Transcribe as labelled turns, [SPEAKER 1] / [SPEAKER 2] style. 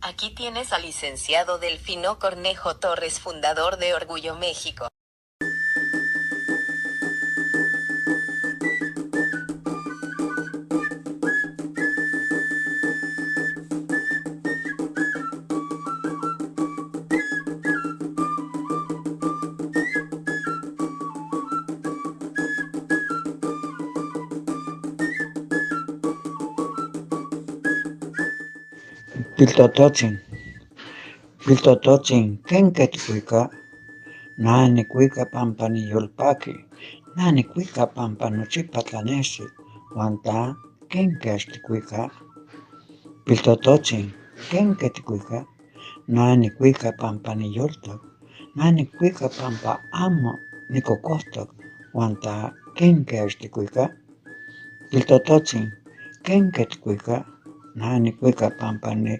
[SPEAKER 1] Aquí tienes al licenciado Delfino Cornejo Torres, fundador de Orgullo México.
[SPEAKER 2] Piltototsin, kenketikuika, nani kuika pampani yulpaki, nani kuika pampanuchipa tlanesi, wanta kenkastikuika. Piltototsin, kenketikuika, nani kuika pampani yultok, nani kuika pampa amo nikokohtok, wanta kenkastikuika. Piltototsin, kenketikuika, nani kuika pampani